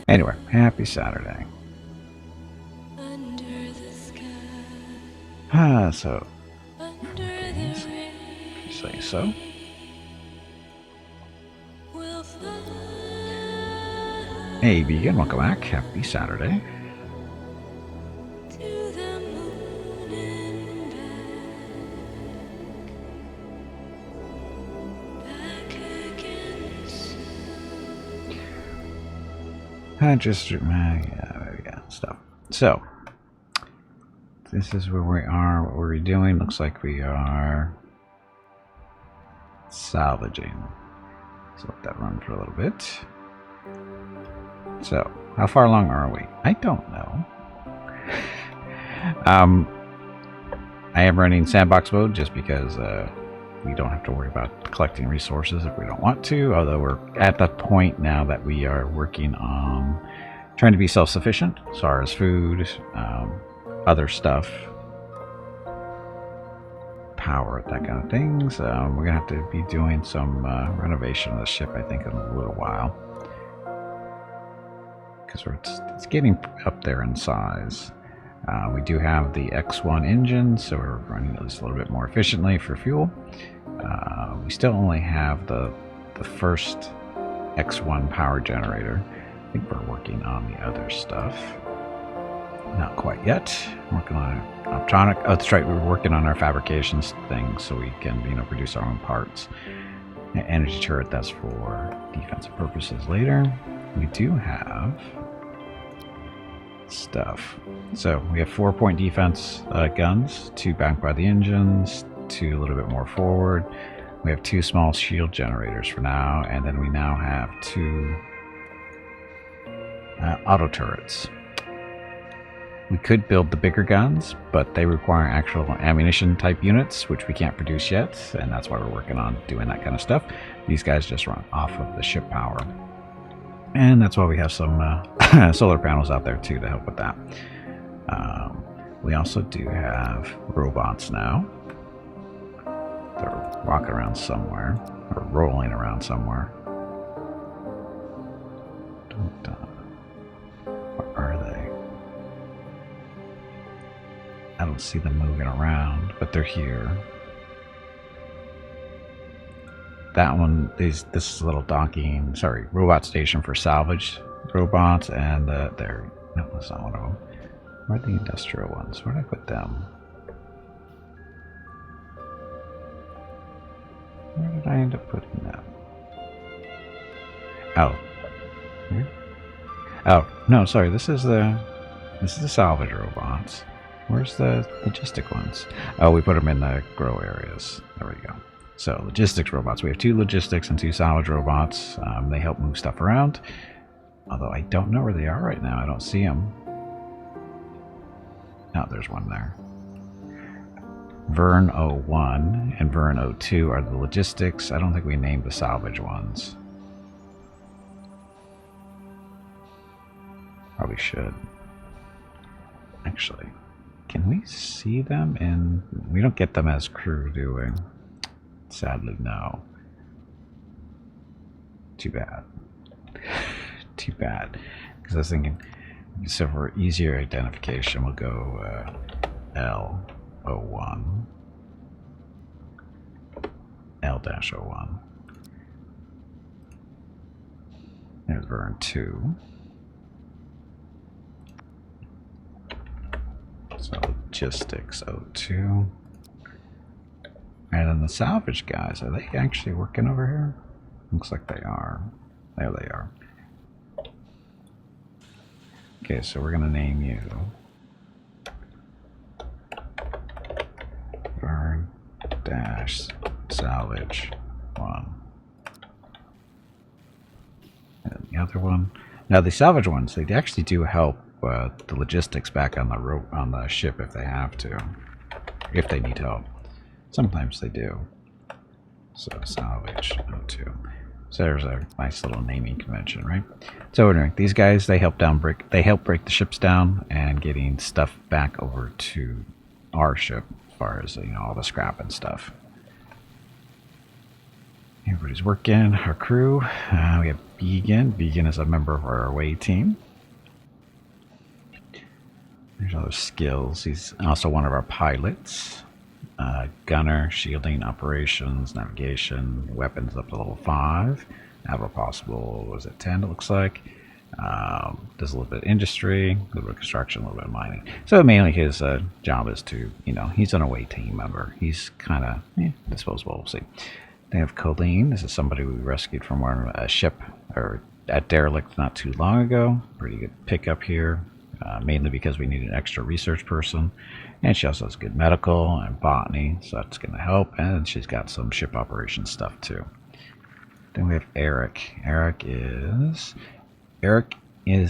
Anyway, happy Saturday. Under the sky, So, under the rain, if you say so. we'll fly Hey, vegan, welcome back. Happy Saturday. to the moon and back again soon. Yeah, stuff. So, this is where we are. What we're doing looks like we are salvaging. So let that run for a little bit. So, how far along are we? I don't know. I am running sandbox mode just because we don't have to worry about collecting resources if we don't want to, although we're at the point now that we are working on trying to be self-sufficient as far as food, other stuff, power, that kind of things. We're going to have to be doing some renovation of the ship, I think, in a little while. Because it's getting up there in size. We do have the X1 engine, so we're running at least a little bit more efficiently for fuel. We still only have the first X1 power generator. I think we're working on the other stuff. Not quite yet. Working on optronic. Oh, that's right. We were working on our fabrications thing, so we can, produce our own parts. Energy turret. That's for defensive purposes later. We do have stuff. So we have 4-point defense guns, 2 backed by the engines, 2 a little bit more forward. We have 2 small shield generators for now, and then we now have 2 auto turrets. We could build the bigger guns, but they require actual ammunition type units, which we can't produce yet, and that's why we're working on doing that kind of stuff. These guys just run off of the ship power. And that's why we have some solar panels out there too to help with that. We also do have robots now. They're walking around somewhere, or rolling around somewhere. Where are they? I don't see them moving around, but they're here. That one, this is a little robot station for salvage robots, and no, that's not one of them. Where are the industrial ones? Where did I put them? Where did I end up putting them? Oh. Here? Oh, no, sorry, this is the salvage robots. Where's the logistic ones? Oh, we put them in the grow areas. There we go. So, logistics robots. We have 2 logistics and 2 salvage robots. They help move stuff around. Although I don't know where they are right now. I don't see them. Oh, there's one there. Vern 01 and Vern 02 are the logistics. I don't think we named the salvage ones. Probably should. Actually, can we see them in... We don't get them as crew, do we? Sadly, no. Too bad. Too bad. Because I was thinking, so for easier identification, we'll go L01. L-01. There's Vern 2. So logistics 02. And then the salvage guys, are they actually working over here? Looks like they are. There they are. Okay, so we're gonna name you Vern Salvage 1. And the other one. Now the salvage ones, they actually do help the logistics back on the ship if they have to, if they need help. Sometimes they do. So salvage 02. So there's a nice little naming convention, right? So anyway, these guys, they help break the ships down and getting stuff back over to our ship as far as all the scrap and stuff. Everybody's working. Our crew, we have Vegan. Vegan is a member of our away team. There's other skills. He's also one of our pilots. Gunner, shielding, operations, navigation, weapons up to level 5. Have a possible, what was it, 10 it looks like. Does a little bit of industry, a little bit of construction, a little bit of mining. So mainly his job is to, he's an away team member. He's kind of disposable, we'll see. They have Colleen. This is somebody we rescued from a ship or at derelict not too long ago. Pretty good pickup here, mainly because we need an extra research person. And she also has good medical and botany, so that's going to help. And she's got some ship operations stuff too. Then we have Eric. Eric is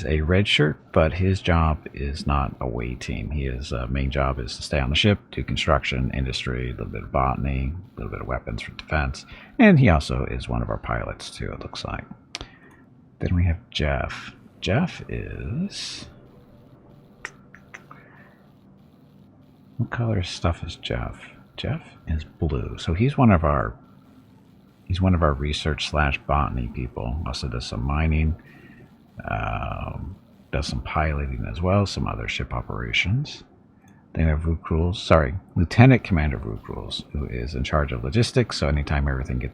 a red shirt, but his job is not away team. His main job is to stay on the ship, do construction, industry, a little bit of botany, a little bit of weapons for defense, and he also is one of our pilots too, it looks like. Then we have Jeff. Jeff is... What color stuff is Jeff? Jeff is blue, so he's one of our research / botany people. Also does some mining. Does some piloting as well, some other ship operations. They have Lieutenant Commander Vukruls, who is in charge of logistics. So anytime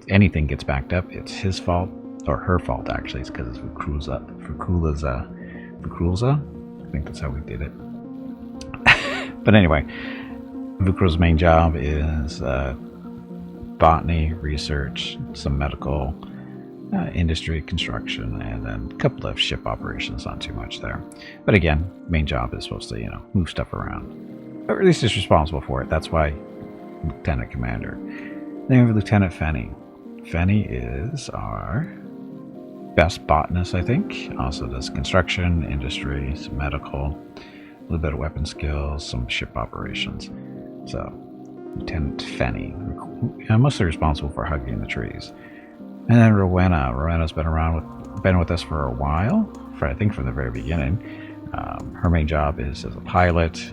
anything gets backed up, it's his fault or her fault actually. It's because it's Vukrulza. I think that's how we did it. But anyway, Vukrul's main job is botany, research, some medical. Industry, construction, and then a couple of ship operations, not too much there. But again, main job is supposed to, move stuff around. Or at least is responsible for it. That's why Lieutenant Commander. Then we have Lieutenant Fenny. Fenny is our best botanist, I think. Also does construction, industry, some medical, a little bit of weapon skills, some ship operations. So, Lieutenant Fenny, mostly responsible for hugging the trees. And then Rowena. Rowena's been with us for a while, I think from the very beginning. Her main job is as a pilot.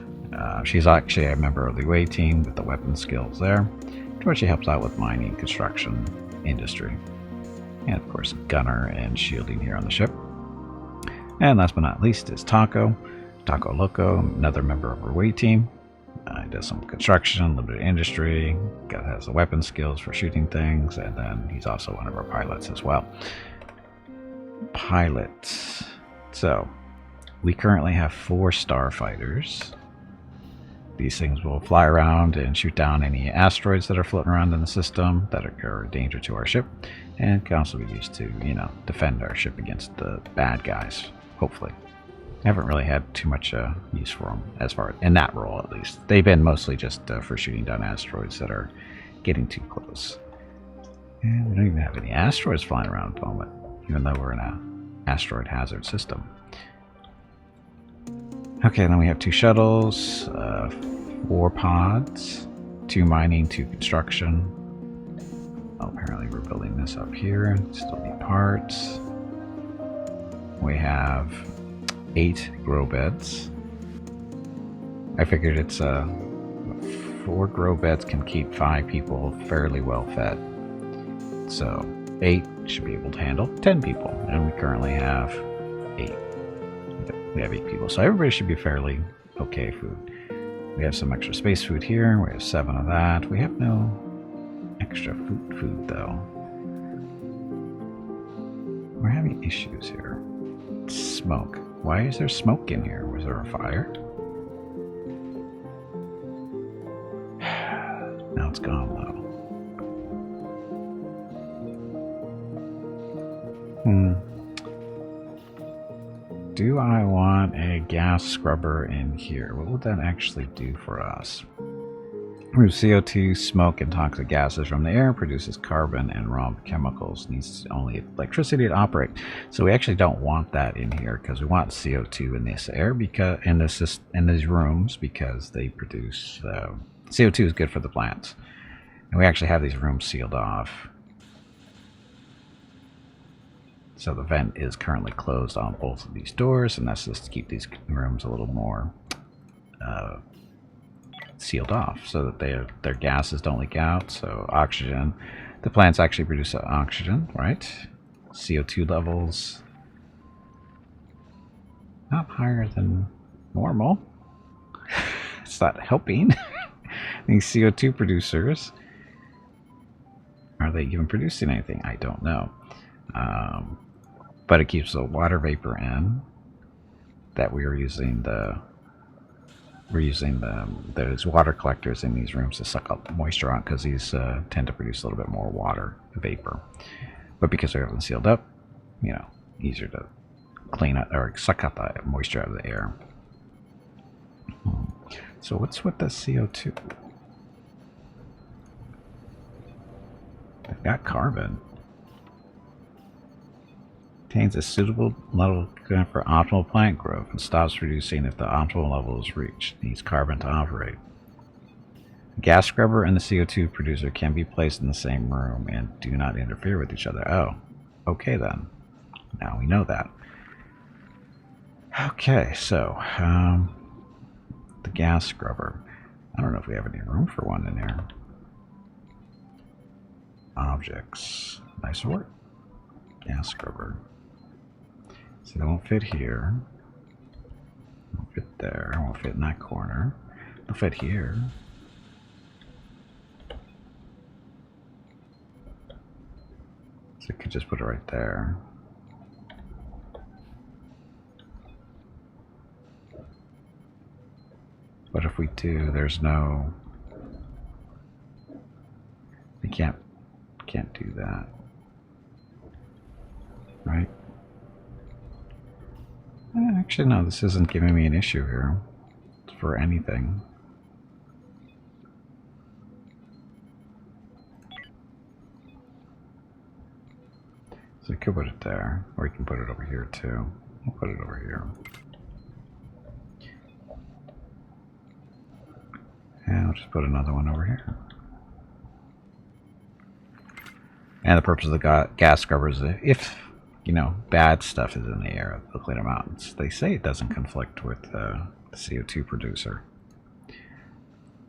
She's actually a member of the away team with the weapon skills there, where she helps out with mining, construction, industry, and of course gunner and shielding here on the ship. And last but not least is Taco Loco, another member of our away team. He does some construction, a little bit of industry, has the weapon skills for shooting things, and then he's also one of our pilots as well. Pilots. So, we currently have 4 starfighters. These things will fly around and shoot down any asteroids that are floating around in the system that are a danger to our ship, and can also be used to, defend our ship against the bad guys, hopefully. I haven't really had too much use for them, as far in that role at least. They've been mostly just for shooting down asteroids that are getting too close. And we don't even have any asteroids flying around at the moment, even though we're in an asteroid hazard system. Okay, then we have 2 shuttles, 4 pods, 2 mining, 2 construction. Oh, apparently we're building this up here. Still need parts. We have 8 grow beds. I figured it's 4 grow beds can keep 5 people fairly well fed. So 8 should be able to handle 10 people, and we currently have 8. We have 8 people, so everybody should be fairly okay food. We have some extra space food here. We have 7 of that. We have no extra food though. We're having issues here. Smoke. Why is there smoke in here? Was there a fire? Now it's gone though. Do I want a gas scrubber in here? What would that actually do for us? Removes CO2, smoke, and toxic gases from the air, produces carbon and raw chemicals, needs only electricity to operate. So we actually don't want that in here because we want CO2 in this air, because in these rooms, because they produce CO2 is good for the plants. And we actually have these rooms sealed off. So the vent is currently closed on both of these doors, and that's just to keep these rooms a little more sealed off so that their gases don't leak out. So oxygen, the plants actually produce oxygen, right? CO2 levels not higher than normal. It's not helping. These CO2 producers, are they even producing anything? I don't know. But it keeps the water vapor in that we're using there's water collectors in these rooms to suck up moisture on, because these tend to produce a little bit more water vapor. But because we have them sealed up, you know, easier to clean out or suck out the moisture out of the air. So what's with the CO2? They've got carbon. Contains a suitable level for optimal plant growth and stops reducing if the optimal level is reached. Needs carbon to operate. The gas scrubber and the CO2 producer can be placed in the same room and do not interfere with each other. Oh, okay then. Now we know that. Okay, so the gas scrubber. I don't know if we have any room for one in here. Objects. Nice work. Gas scrubber. So they won't fit here. Won't fit there. Won't fit in that corner. They'll fit here. So I could just put it right there. But if we do, there's no... We can't do that. Right? Actually, no, this isn't giving me an issue here for anything. So I could put it there, or you can put it over here too. I'll put it over here. And I'll just put another one over here. And the purpose of the gas scrubber is if, you know, bad stuff is in the air, they'll clean them out. They say it doesn't conflict with the CO2 producer.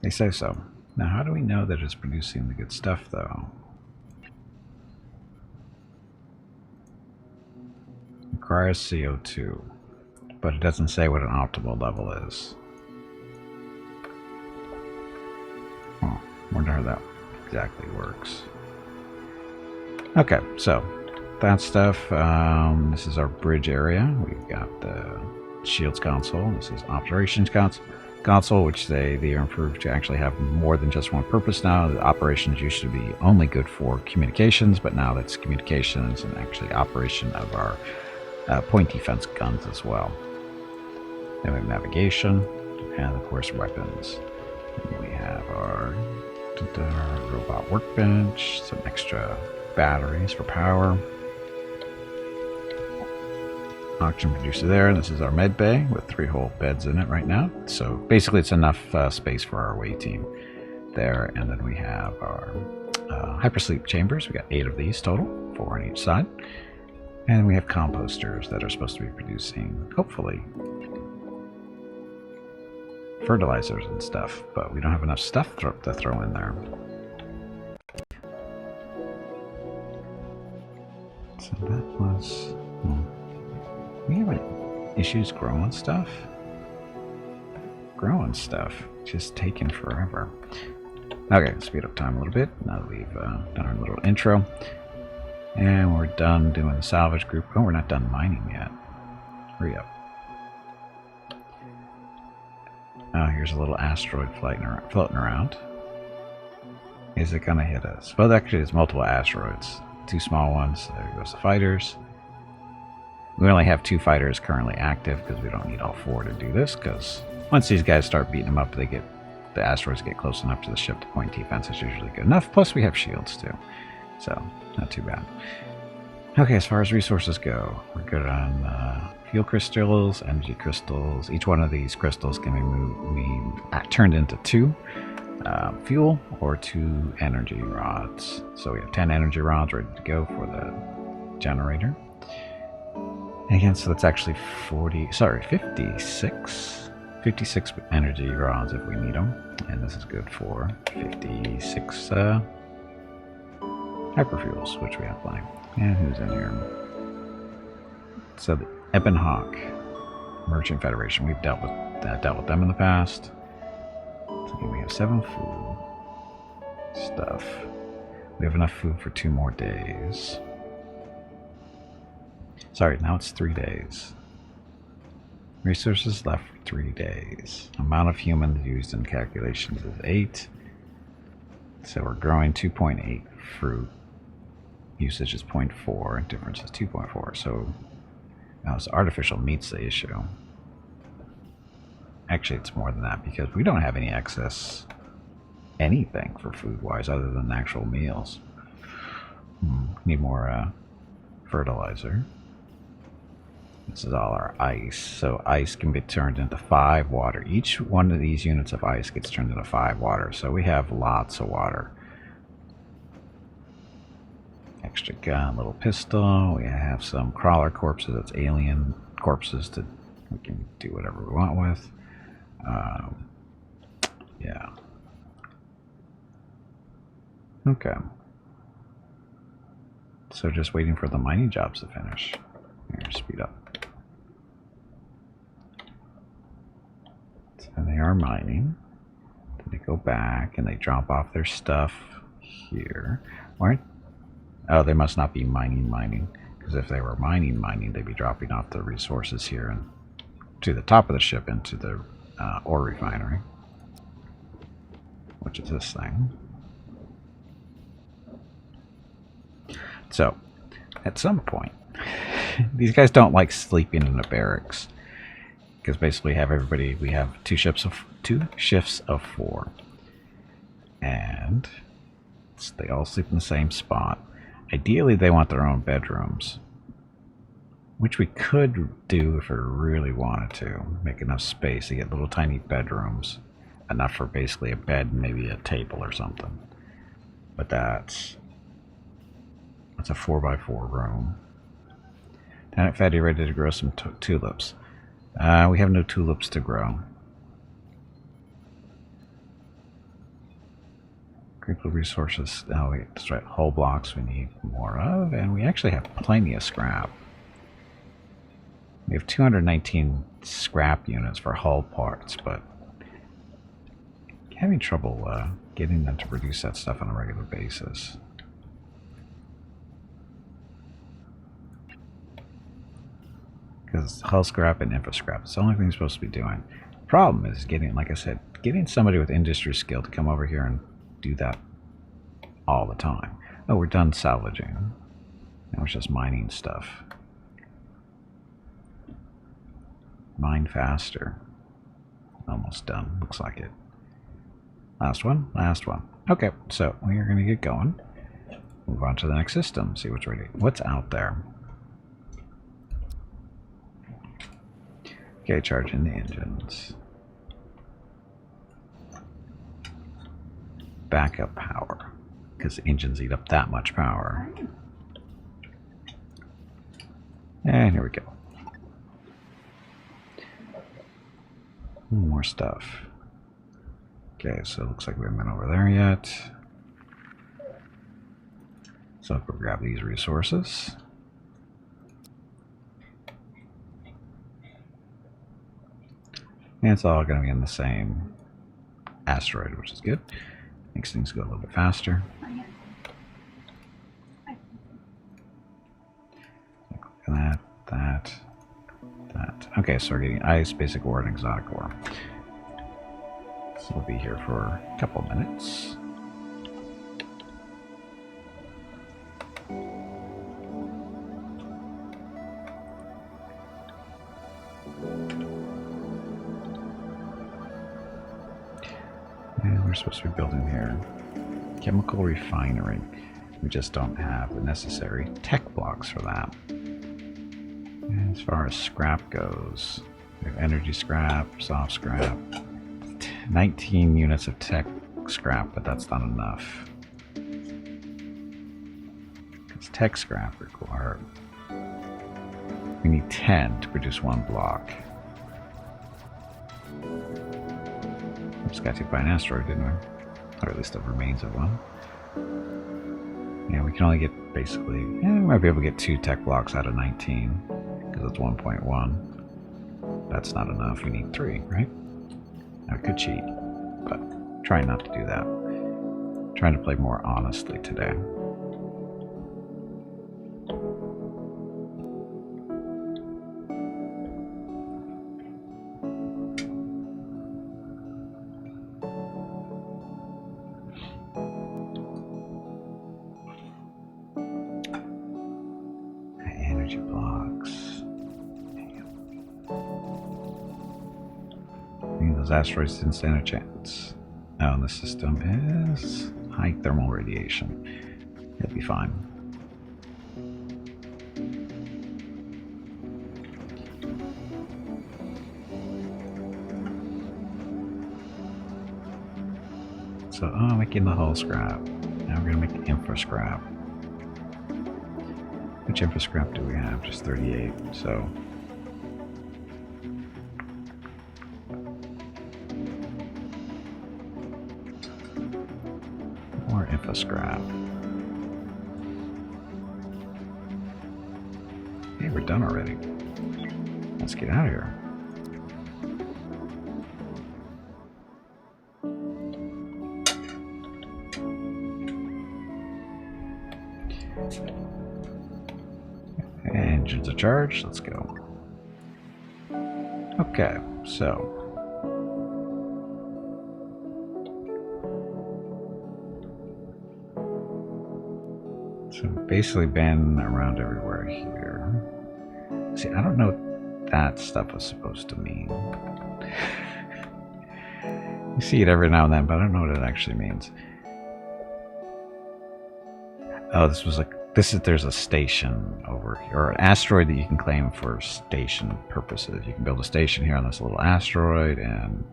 They say so. Now, how do we know that it's producing the good stuff, though? Requires CO2, but it doesn't say what an optimal level is. Oh, wonder how that exactly works. Okay, so that stuff. This is our bridge area. We've got the shields console. This is operations console, which they are improved to actually have more than just one purpose now. The operations used to be only good for communications, but now that's communications and actually operation of our point defense guns as well. Then we have navigation and of course weapons. And we have our robot workbench, some extra batteries for power. Oxygen producer there. This is our med bay with 3 whole beds in it right now. So basically it's enough space for our away team there. And then we have our hypersleep chambers. We got 8 of these total, 4 on each side. And we have composters that are supposed to be producing, hopefully, fertilizers and stuff. But we don't have enough stuff to throw in there. So that was... We have any issues growing stuff? Growing stuff. Just taking forever. Okay, speed up time a little bit now that we've done our little intro. And we're done doing the salvage group. Oh, we're not done mining yet. Hurry up. Oh, here's a little asteroid floating around. Is it gonna hit us? Well, actually, there's multiple asteroids. 2 small ones. There goes the fighters. We only have 2 fighters currently active because we don't need all 4 to do this. Because once these guys start beating them up, the asteroids get close enough to the ship. The point defense is usually good enough. Plus, we have shields too, so not too bad. Okay, as far as resources go, we're good on fuel crystals, energy crystals. Each one of these crystals can be turned into 2 fuel or 2 energy rods. So we have 10 energy rods ready to go for the generator. And again, so that's actually 56 energy rods if we need them. And this is good for 56 hyperfuels, which we have plenty. And who's in here? So the Ebon Hawk Merchant Federation. We've dealt with them in the past. So we have 7 food stuff. We have enough food for 2 more days. Sorry, now it's 3 days. Resources left for 3 days. Amount of humans used in calculations is 8. So we're growing 2.8 fruit. Usage is 0.4. Difference is 2.4. So now it's artificial meat's the issue. Actually, it's more than that because we don't have any excess anything for food-wise other than actual meals. Need more fertilizer. This is all our ice. So ice can be turned into 5 water. Each one of these units of ice gets turned into 5 water. So we have lots of water. Extra gun, little pistol. We have some crawler corpses. That's alien corpses that we can do whatever we want with. Yeah. Okay. So just waiting for the mining jobs to finish. Here, speed up. And they are mining. Then they go back and they drop off their stuff here. Oh, they must not be mining. Because if they were mining, they'd be dropping off the resources here and to the top of the ship into the ore refinery. Which is this thing. So, at some point, these guys don't like sleeping in the barracks. Because basically we have two shifts of 4. And they all sleep in the same spot. Ideally they want their own bedrooms. Which we could do if we really wanted to. Make enough space to get little tiny bedrooms. Enough for basically a bed and maybe a table or something. But that's a 4x4 room. Lieutenant Fatty ready to grow some tulips. We have no tulips to grow. Critical resources. Oh, wait, that's right. Hull blocks we need more of, and we actually have plenty of scrap. We have 219 scrap units for hull parts, but having trouble getting them to produce that stuff on a regular basis. Because hull scrap and infra scrap, it's the only thing you're supposed to be doing. The problem is getting, like I said, getting somebody with industry skill to come over here and do that all the time. Oh, we're done salvaging. Now it's just mining stuff. Mine faster. Almost done, looks like it. Last one. Okay, so we are going to get going. Move on to the next system, see what's ready. What's out there? Okay, charging the engines. Backup power, because the engines eat up that much power. And here we go. More stuff. Okay, so it looks like we haven't been over there yet. So I'll go grab these resources. And it's all going to be in the same asteroid, which is good. Makes things go a little bit faster. That. Okay, so we're getting ice, basic ore, and exotic ore. So we'll be here for a couple minutes. And we're supposed to be building here chemical refinery. We just don't have the necessary tech blocks for that. And as far as scrap goes, we have energy scrap, soft scrap, 19 units of tech scrap, but that's not enough. It's tech scrap required. We need 10 to produce 1 block. Just got hit by an asteroid, didn't we? Or at least the remains of one. Yeah, we can only get basically, we might be able to get 2 tech blocks out of 19 because it's 1.1. That's not enough. We need 3, right? I could cheat, but trying not to do that. Trying to play more honestly today. Energy blocks. I think those asteroids didn't stand a chance. Oh, and the system is high thermal radiation. It'll be fine. So, making the hull scrap. Now we're gonna make the infra scrap. Which infra scrap do we have? Just 38, so. More infra scrap. Hey, we're done already. Let's get out of here. Engines are charged. Let's go. Okay, so basically been around everywhere here. See, I don't know what that stuff was supposed to mean. You see it every now and then, but I don't know what it actually means. Oh, this was like there's a station over here, or an asteroid that you can claim for station purposes. You can build a station here on this little asteroid, and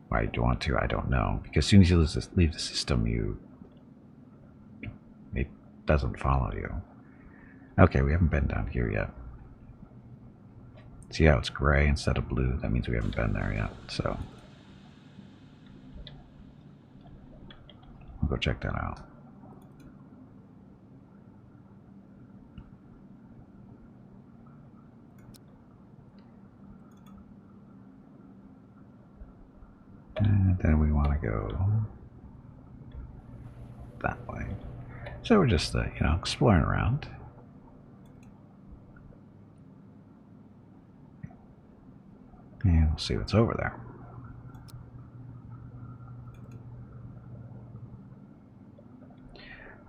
why do you want to? I don't know. Because as soon as you leave the system, it doesn't follow you. Okay, we haven't been down here yet. See how it's gray instead of blue? That means we haven't been there yet. So we'll go check that out. And then we want to go that way. So we're just, exploring around. And we'll see what's over there.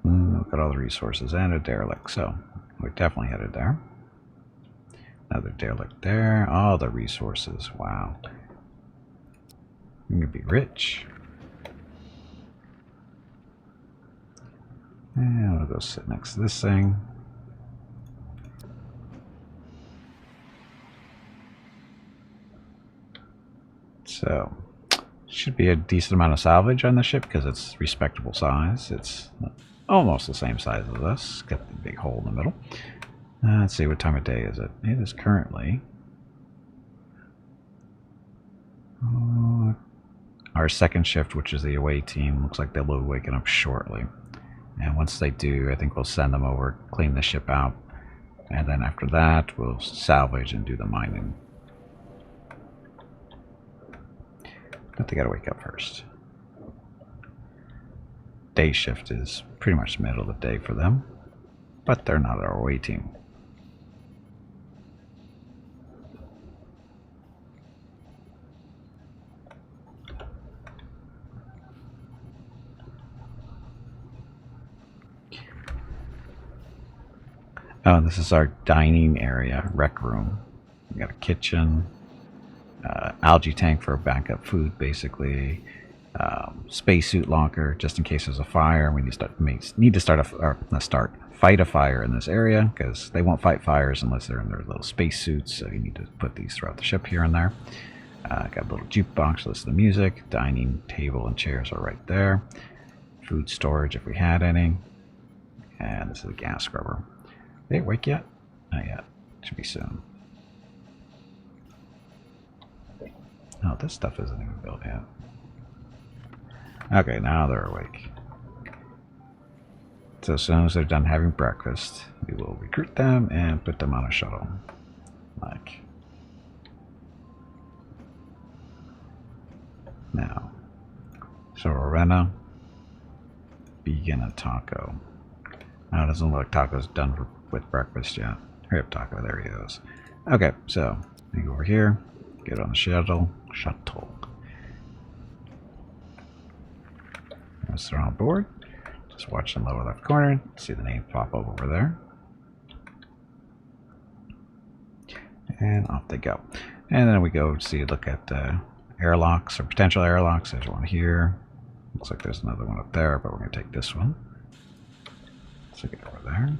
Look at all the resources and a derelict. So we're definitely headed there. Another derelict there. All the resources. Wow. You're gonna be rich. And we'll go sit next to this thing. So, should be a decent amount of salvage on the ship because it's respectable size. It's almost the same size as us. Got the big hole in the middle. Let's see, what time of day is it? It is currently our second shift, which is the away team. Looks like they'll be waking up shortly. And once they do, I think we'll send them over, clean the ship out. And then after that, we'll salvage and do the mining. But they gotta wake up first. Day shift is pretty much the middle of the day for them. But they're not our away team. Oh, this is our dining area, rec room. We got a kitchen, algae tank for backup food, basically. Spacesuit locker, just in case there's a fire. We fight a fire in this area because they won't fight fires unless they're in their little spacesuits. So you need to put these throughout the ship here and there. Got a little jukebox, listen to music. Dining table and chairs are right there. Food storage if we had any. And this is a gas scrubber. They wake yet? Not yet. Should be soon. Oh, this stuff isn't even built yet. Okay, now they're awake. So as soon as they're done having breakfast, we will recruit them and put them on a shuttle. Like now. So Rowena, Vegan, and Taco. Now it doesn't look like Taco's done with breakfast yet. Hurry up, Taco. There he is. Okay, so we go over here, get on the shuttle. Once they're on board, just watch in the lower left corner, see the name pop up over there. And off they go. And then we go see, look at airlocks or potential airlocks. There's one here. Looks like there's another one up there, but we're going to take this one. So get over there.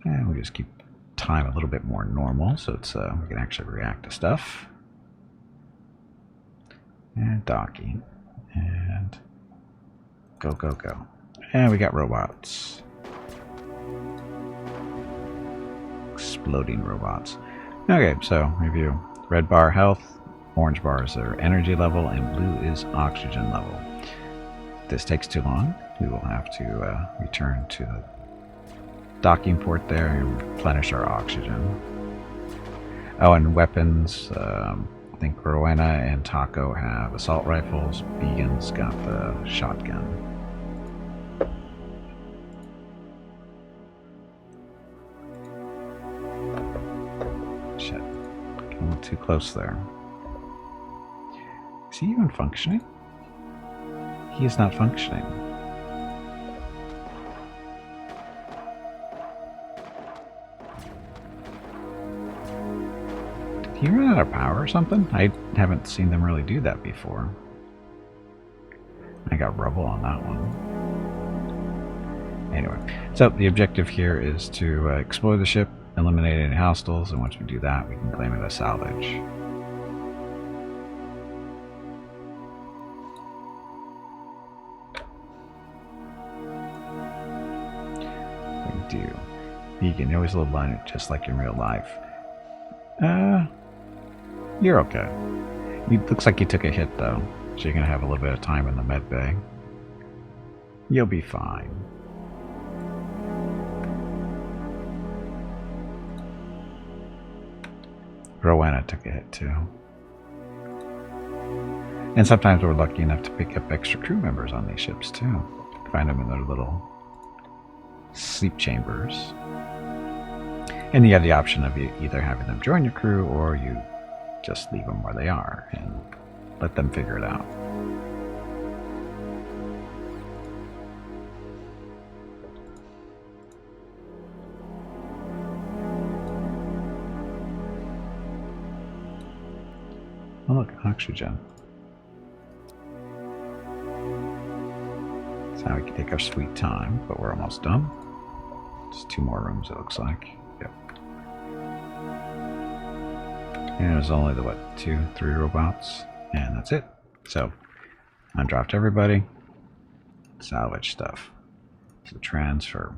And we just keep time a little bit more normal so it's we can actually react to stuff. And docking. And go, go, go. And we got robots. Exploding robots. Okay, so review. Red bar health, orange bar is their energy level, and blue is oxygen level. If this takes too long, we will have to return to the docking port there and replenish our oxygen. Oh, and weapons. I think Rowena and Taco have assault rifles. Vegan's got the shotgun. Shit. Getting a little too close there. Is he even functioning? He is not functioning. Did he run out of power or something? I haven't seen them really do that before. I got rubble on that one. Anyway, so the objective here is to explore the ship, eliminate any hostiles, and once we do that, we can claim it as salvage. We do. Vegan, you always low line it just like in real life. You're okay. It looks like you took a hit though, so you're gonna have a little bit of time in the med bay. You'll be fine. Rowena took a hit too. And sometimes we're lucky enough to pick up extra crew members on these ships too. Find them in their little sleep chambers. And you have the option of either having them join your crew or you just leave them where they are and let them figure it out. Oh look, oxygen. So now we can take our sweet time, but we're almost done. Just 2 more rooms it looks like. Yep. And it was only the, what, 2, 3 robots? And that's it. So, undropped everybody. Salvage stuff. So transfer.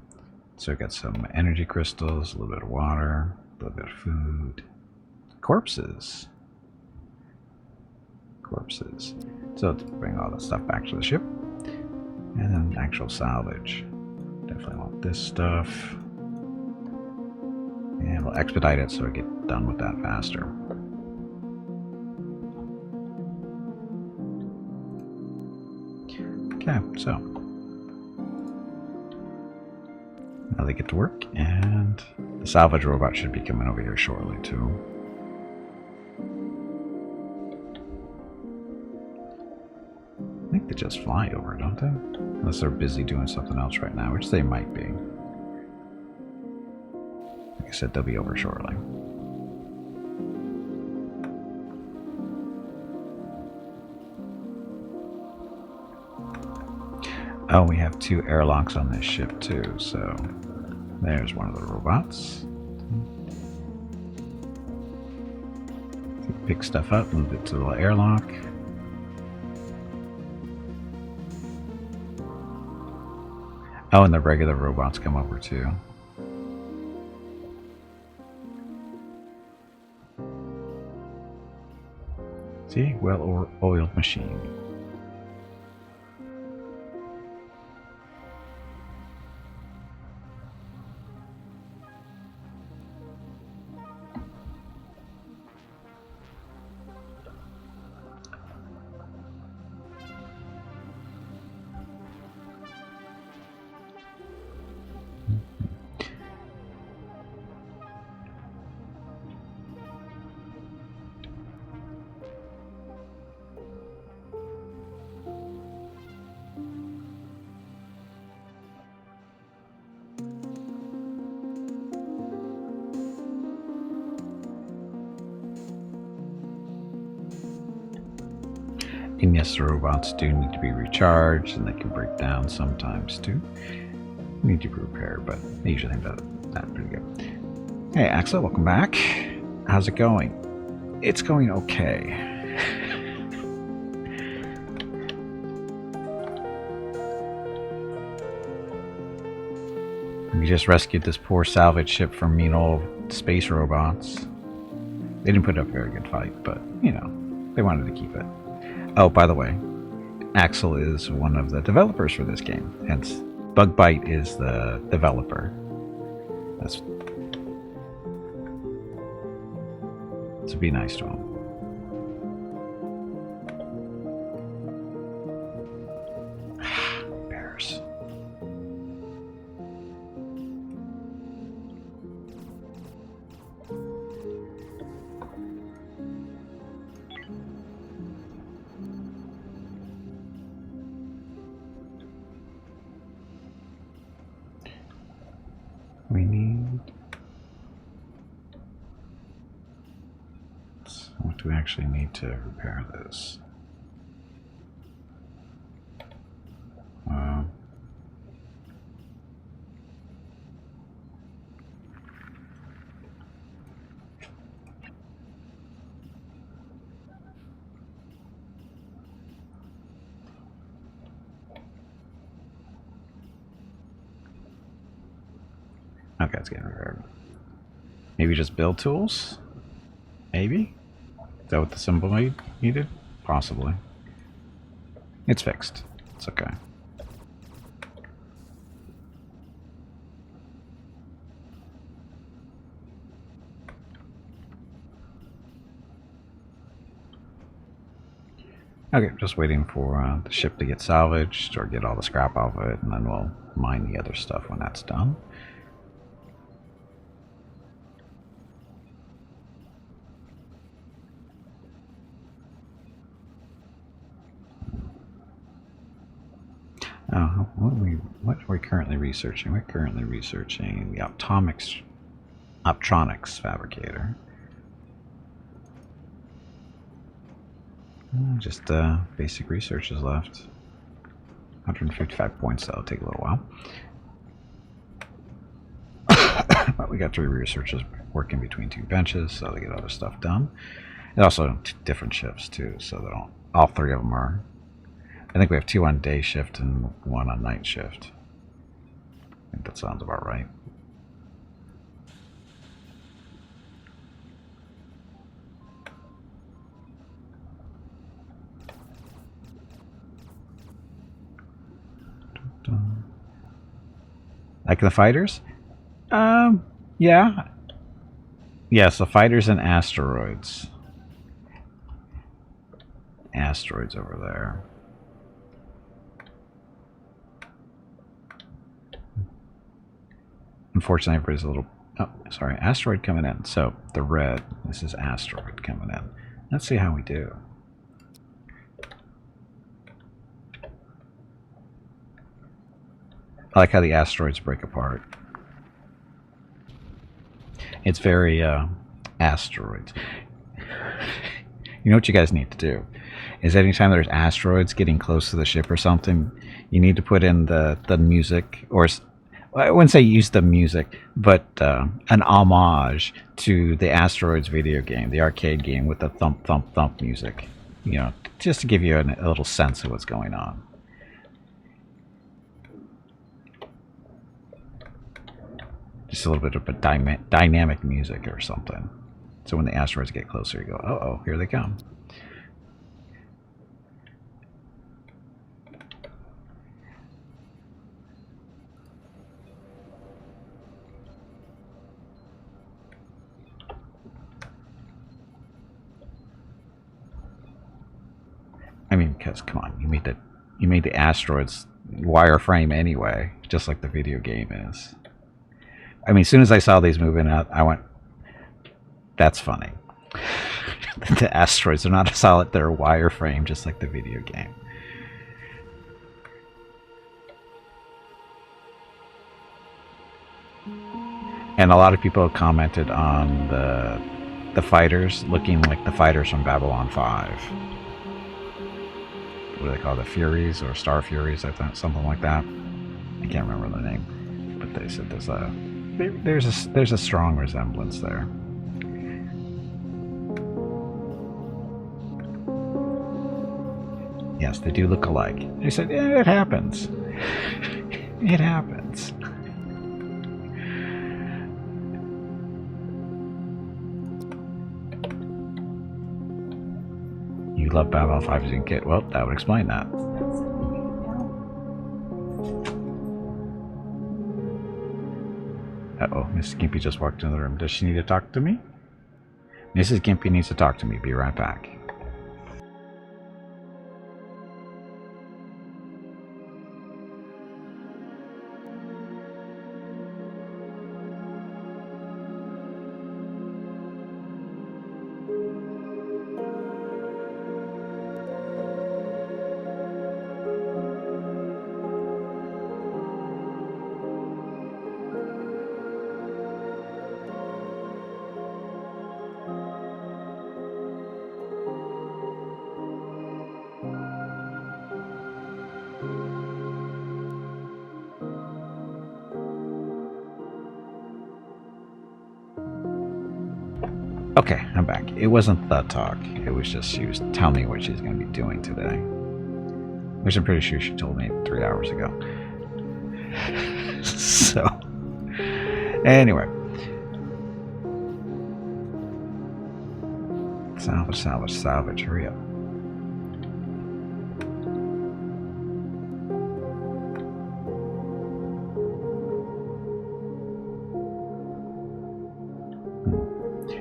So we got some energy crystals, a little bit of water, a little bit of food. Corpses. Corpses. So let's bring all the stuff back to the ship. And then actual salvage. Definitely want this stuff. And we'll expedite it so we get done with that faster. Okay, so now they get to work, and the salvage robot should be coming over here shortly too. I think they just fly over, don't they? Unless they're busy doing something else right now, which they might be. Like I said, they'll be over shortly. Oh, we have 2 airlocks on this ship too, so there's one of the robots. Pick stuff up, move it to the airlock. Oh, and the regular robots come over too. See, well-oiled machine. And yes, the robots do need to be recharged, and they can break down sometimes too. Need to be repaired, but they usually think that's pretty good. Hey, Axel, welcome back. How's it going? It's going okay. We just rescued this poor salvage ship from mean old space robots. They didn't put up a very good fight, but, you know, they wanted to keep it. Oh, by the way, Axel is one of the developers for this game, hence Bug Bite is the developer. So be nice to him. Bears. We need... What do we actually need to repair this? Okay, it's getting repaired. Maybe just build tools? Maybe? Is that what the symbol needed? Possibly. It's fixed. It's okay. Okay, just waiting for the ship to get salvaged or get all the scrap off of it, and then we'll mine the other stuff when that's done. What are we currently researching? We're currently researching the optronics fabricator. Just basic research is left. 155 points, that'll take a little while. But we got 3 researchers working between 2 benches, so they get other stuff done. And also different shifts too, so that all 3 of them are. I think we have 2 on day shift and 1 on night shift. I think that sounds about right. Like the fighters? Yeah. Yes, the fighters and asteroids. Asteroids over there. Unfortunately, everybody's a little... Oh, sorry. Asteroid coming in. So, the red. This is asteroid coming in. Let's see how we do. I like how the asteroids break apart. It's very asteroids. You know what you guys need to do is anytime there's asteroids getting close to the ship or something, you need to put in the music, or I wouldn't say use the music, but an homage to the Asteroids video game, the arcade game with the thump thump thump music. You know, just to give you a little sense of what's going on. Just a little bit of a dynamic music or something. So when the asteroids get closer, you go, uh-oh, here they come. I mean, because come on, you made the asteroids wireframe anyway, just like the video game is. I mean, as soon as I saw these moving out, I went, that's funny. The asteroids are not solid, they're wireframe, just like the video game. And a lot of people commented on the fighters looking like the fighters from Babylon 5. what do they call it, the Furies or Star Furies, I thought, something like that. I can't remember the name, but they said there's a strong resemblance there. Yes, they do look alike. They said, yeah, it happens. It happens. You love Babel 5 Kit. Well, that would explain that. Uh-oh, Mrs. Gimpy just walked into the room. Does she need to talk to me? Mrs. Gimpy needs to talk to me. Be right back. Okay, I'm back. It wasn't the talk. It was just she was telling me what she's going to be doing today. Which I'm pretty sure she told me 3 hours ago. So, anyway. Salvage, salvage, salvage. Hurry up.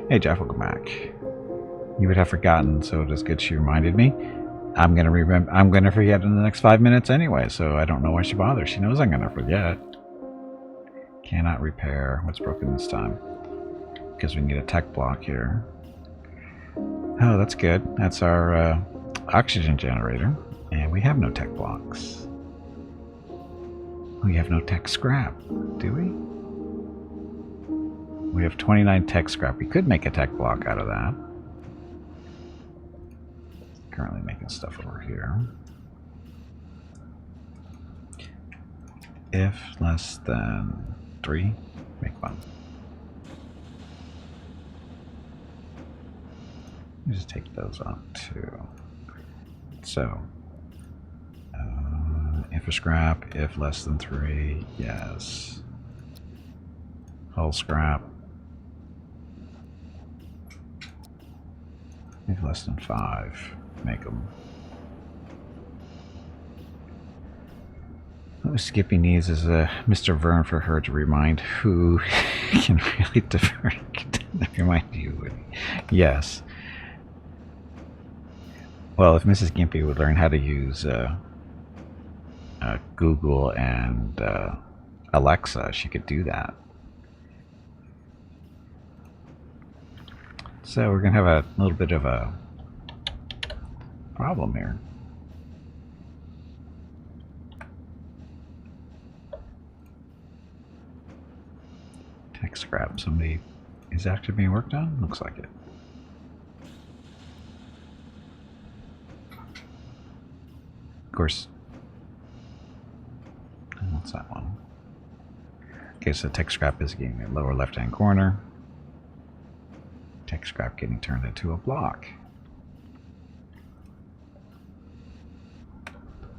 Hey Jeff, welcome back. You would have forgotten, so it is good she reminded me. I'm gonna forget in the next 5 minutes anyway, so I don't know why she bothers. She knows I'm gonna forget. Cannot repair. What's broken this time? Because we need a tech block here. Oh, that's good. That's our oxygen generator. And we have no tech blocks. We have no tech scrap, do we? We have 29 tech scrap. We could make a tech block out of that. Currently making stuff over here. If less than 3, make 1. Just take those off too. So, if a scrap, if less than 3, yes. Hull scrap. If less than 5, make them. What Skippy needs is a Mr. Vern for her to remind who can really remind you. Yes. Well, if Mrs. Gimpy would learn how to use Google and Alexa, she could do that. So we're going to have a little bit of a problem here. Tech scrap. Somebody is actually being worked on? Looks like it. Of course. What's that one? Okay, so tech scrap is getting in the lower left-hand corner. Tech scrap getting turned into a block.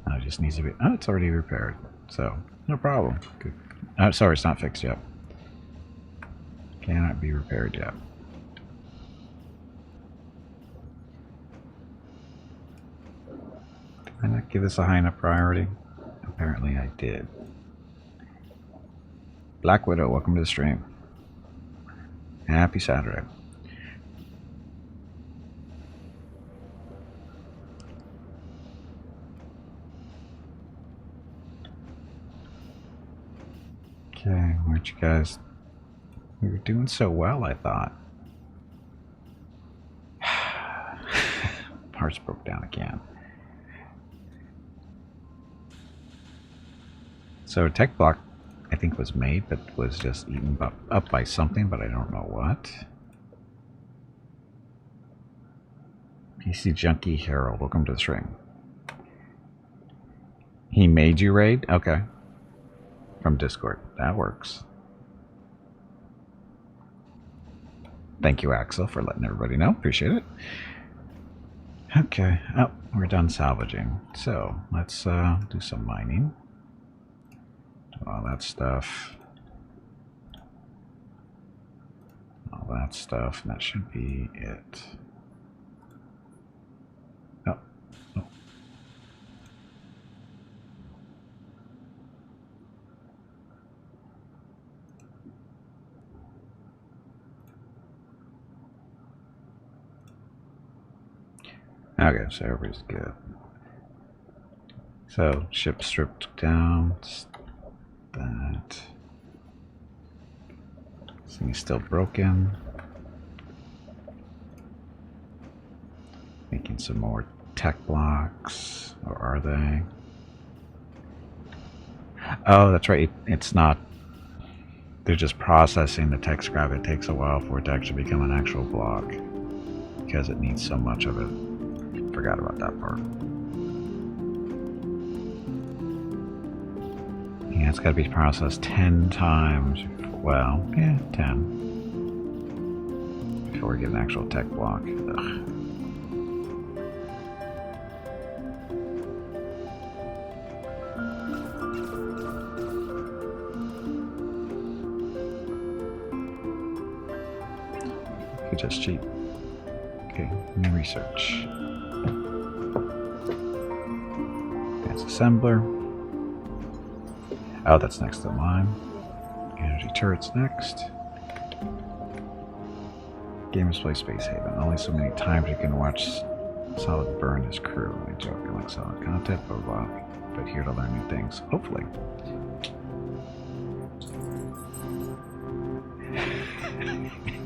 Now it just needs to be... Oh, it's already repaired. So, no problem. Good. Oh, sorry, it's not fixed yet. Cannot be repaired yet. Did I not give this a high enough priority? Apparently I did. Black Widow, welcome to the stream. Happy Saturday. Okay, where'd you guys... We were doing so well, I thought. Parts broke down again. So a tech block, I think, was made, but was just eaten up by something, but I don't know what. PC Junkie Harold, welcome to the stream. He made you raid? Okay. From Discord. That works. Thank you, Axel, for letting everybody know. Appreciate it. Okay. Oh, we're done salvaging. So, let's do some mining. All that stuff. All that stuff. And that should be it. Oh. Oh. Okay, so everybody's good. So, ship stripped down. That. This thing's still broken. Making some more tech blocks. Or are they? Oh, that's right. It's not. They're just processing the tech scrap. It takes a while for it to actually become an actual block. Because it needs so much of it. Forgot about that part. Yeah, it's got to be processed 10 times. Well, yeah, 10. Before we get an actual tech block. Ugh. You could just cheat. Okay, new research. Advanced assembler. Oh, that's next in line. Energy turrets next. Game display Space Haven. Only so many times you can watch Solid burn his crew. I joke, I like solid content, blah blah blah. But here to learn new things. Hopefully.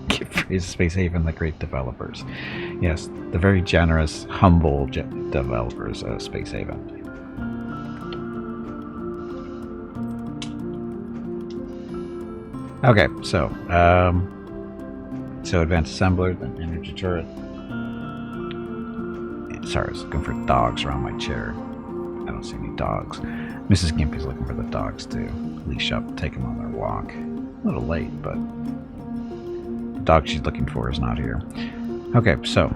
Give praise to Space Haven, the great developers. Yes, the very generous, humble developers of Space Haven. Okay, so advanced assembler, then energy turret. Sorry, I was looking for dogs around my chair. I don't see any dogs. Mrs. Gimpy's looking for the dogs to leash up, take them on their walk. A little late, but the dog she's looking for is not here. Okay, so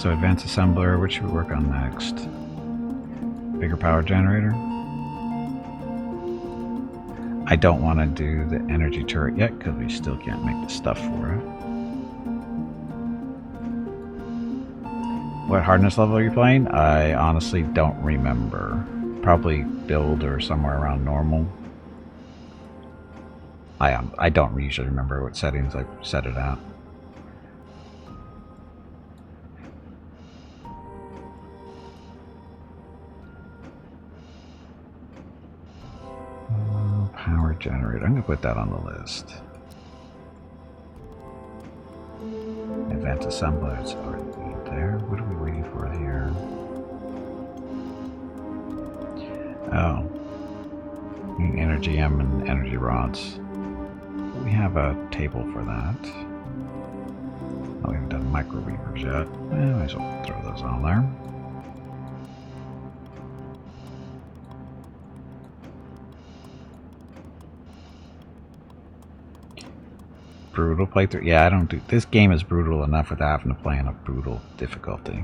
advanced assembler. What should we work on next? Bigger power generator. I don't want to do the energy turret yet because we still can't make the stuff for it. What hardness level are you playing? I honestly don't remember. Probably build or somewhere around normal. I don't usually remember what settings I set it at. Power generator. I'm going to put that on the list. Advanced assemblers are there. What are we waiting for here? Oh. Energy M and energy rods. We have a table for that. Oh, we haven't done microweavers yet. Well, might as well throw those on there. Brutal playthrough. Yeah, I don't do this game is brutal enough without having to play on a brutal difficulty.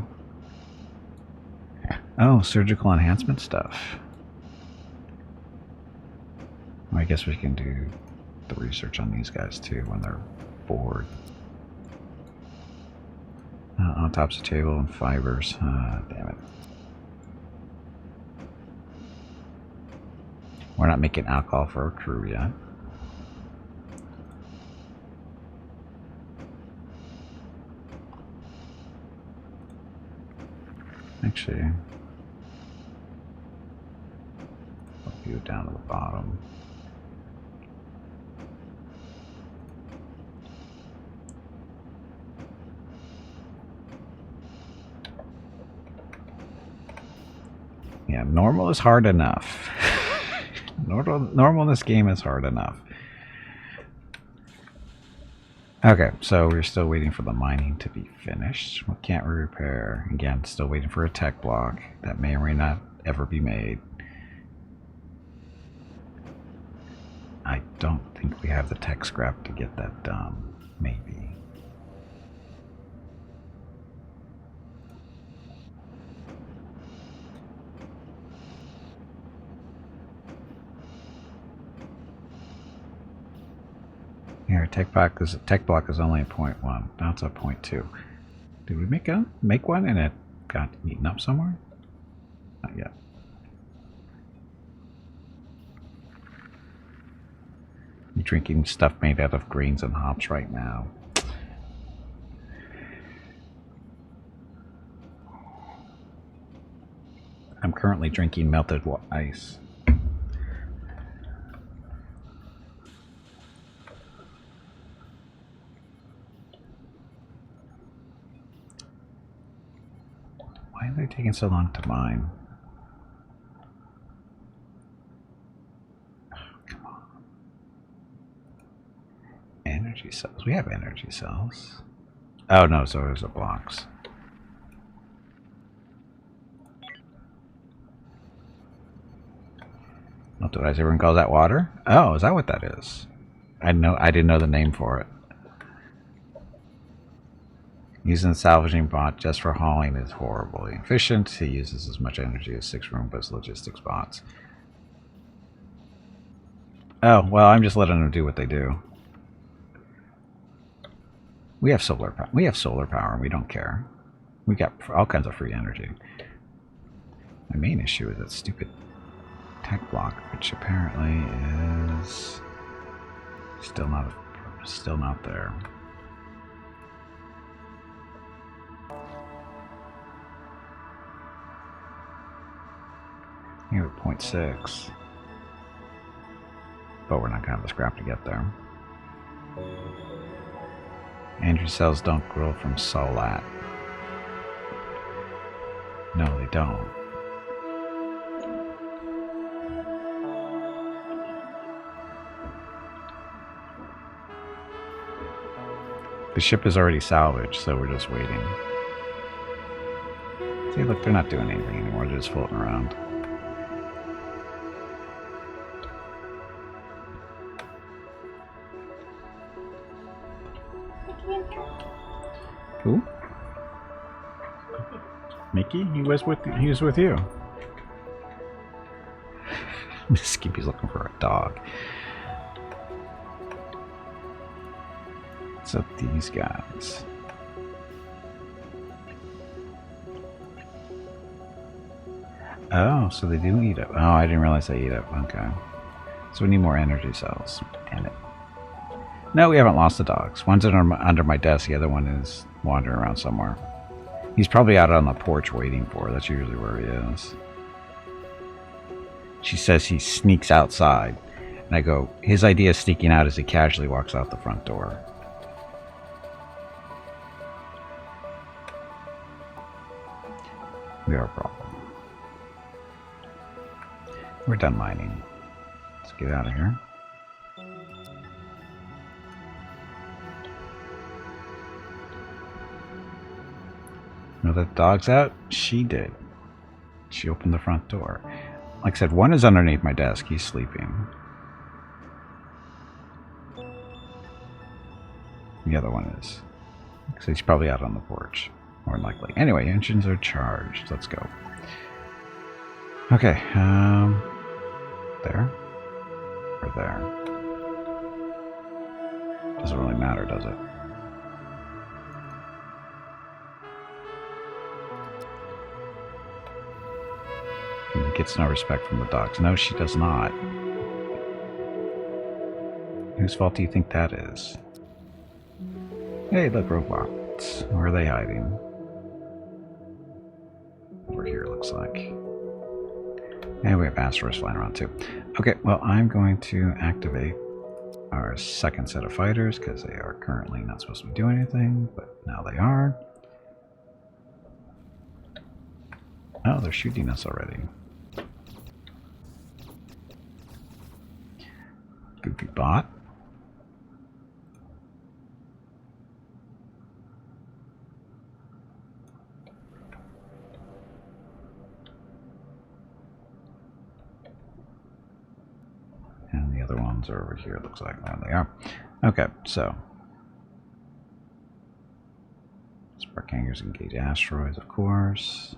Oh, surgical enhancement stuff. Well, I guess we can do the research on these guys too when they're bored. On tops of table and fibers. Damn it. We're not making alcohol for our crew yet. Actually, I'll view down to the bottom. Yeah, normal is hard enough. Normal in this game is hard enough. Okay, so we're still waiting for the mining to be finished. What can't we repair? Again, still waiting for a tech block that may or may not ever be made. I don't think we have the tech scrap to get that done. Maybe. Here, tech block is only a 0.1. Now it's a 0.2. Did we make one and it got eaten up somewhere? Not yet. I'm drinking stuff made out of grains and hops right now. I'm currently drinking melted ice. Why are they taking so long to mine? Oh, come on. Energy cells. We have energy cells. Oh no, so those are blocks. What did everyone call that water? Oh, is that what that is? I didn't know the name for it. Using the salvaging bot just for hauling is horribly efficient. He uses as much energy as 6 Roombas logistics bots. Oh, well, I'm just letting them do what they do. We have solar power. We have solar power and we don't care. We got all kinds of free energy. My main issue is that stupid tech block, which apparently is still not there. Here at 0.6. But we're not gonna have the scrap to get there. Energy cells don't grow from solat. No, they don't. The ship is already salvaged, so we're just waiting. See, look, they're not doing anything anymore. They're just floating around. Who? Mickey? He was with you. Miss Skippy's looking for a dog. What's up, these guys? Oh, so they do eat up. Oh, I didn't realize they eat up. Okay. So we need more energy cells. Damn it. No, we haven't lost the dogs. One's under my desk. The other one is wandering around somewhere. He's probably out on the porch waiting for her. That's usually where he is. She says he sneaks outside. And I go, his idea of sneaking out is he casually walks out the front door. We are a problem. We're done mining. Let's get out of here. Know that dog's out? She did. She opened the front door. Like I said, one is underneath my desk. He's sleeping. The other one is. So he's probably out on the porch. More than likely. Anyway, engines are charged. Let's go. Okay. There. Or there. Doesn't really matter, does it? He gets no respect from the dogs. No, she does not. Whose fault do you think that is? Hey, look, robots. Where are they hiding? Over here, looks like. And we have asteroids flying around too. Okay, well, I'm going to activate our second set of fighters because they are currently not supposed to be doing anything, but now they are. Oh, they're shooting us already. Goofy bot. And the other ones engines are over here, it looks like. There they are. Okay, so. Spark hangers engage asteroids, of course.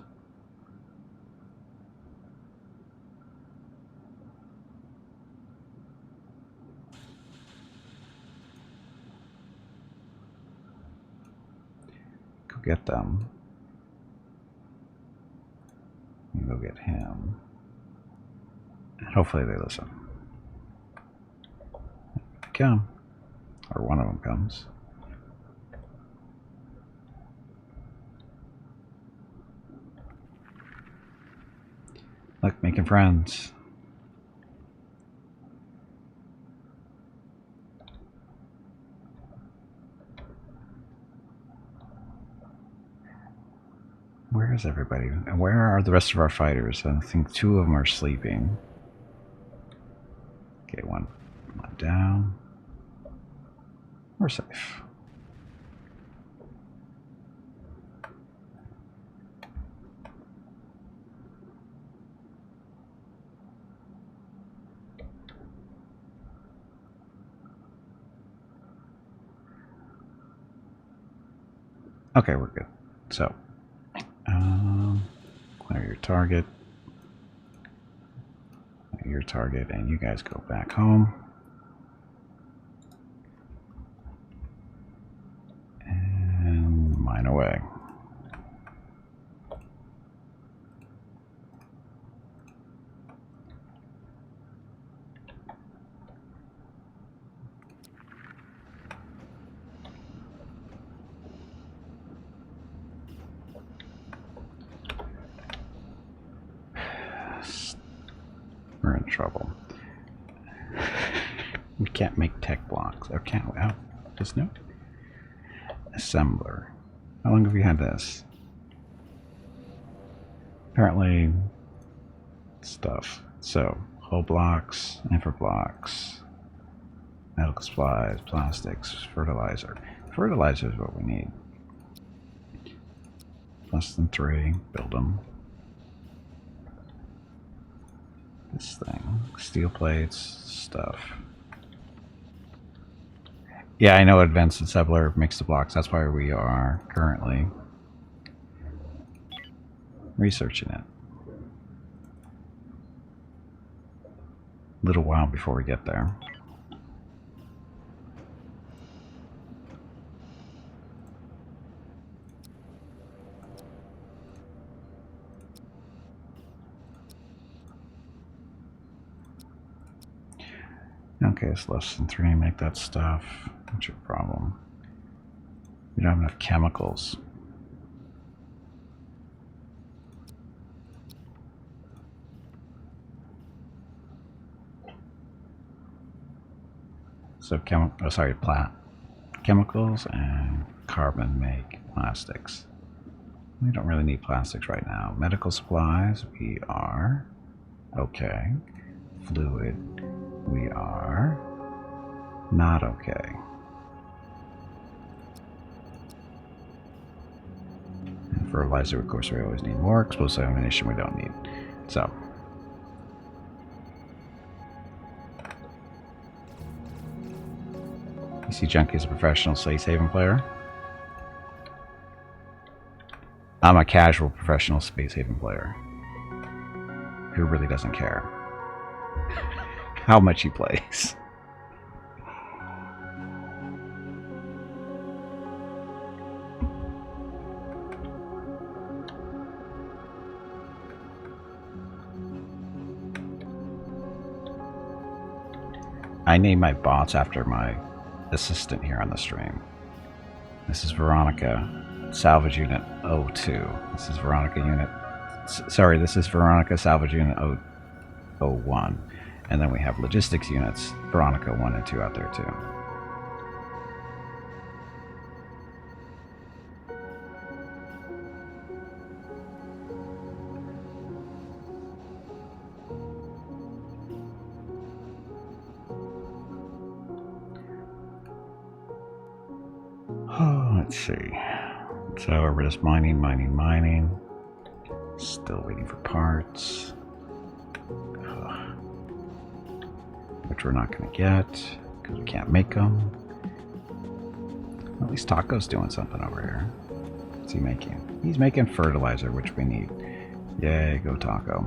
Go get them. And go get him. And hopefully they listen. There they come. Or one of them comes. Look, making friends. Where is everybody? And where are the rest of our fighters? I think 2 of them are sleeping. Okay, one down. We're safe. Okay, we're good. So, clear your target. Clear your target, and you guys go back home. And mine away. We're in trouble. We can't make tech blocks. Or can't we? Oh, just no. Assembler. How long have you had this? Apparently, stuff. So, hull blocks, infra blocks, medical supplies, plastics, fertilizer. Fertilizer is what we need. Less than 3. Build them. This thing. Steel plates, stuff. Yeah, I know Advanced Assembler makes the blocks. That's why we are currently researching it. A little while before we get there. Okay, it's less than 3. Make that stuff. What's your problem? We don't have enough chemicals. So chemicals and carbon make plastics. We don't really need plastics right now. Medical supplies, we are okay. Fluid, we are not okay. And fertilizer, of course, we always need more. Explosive ammunition, we don't need. So. You see Junkie is a professional Space Haven player. I'm a casual professional Space Haven player who really doesn't care how much he plays. I name my bots after my assistant here on the stream. This is Veronica, Salvage Unit 02. This is Veronica Unit... Sorry, this is Veronica Salvage Unit 01. And then we have logistics units, Veronica 1 and 2 out there too. Oh, let's see. So we're just mining. Still waiting for parts. which we're not going to get because we can't make them. At least Taco's doing something over here. What's he making? He's making fertilizer, which we need. Yay, go Taco.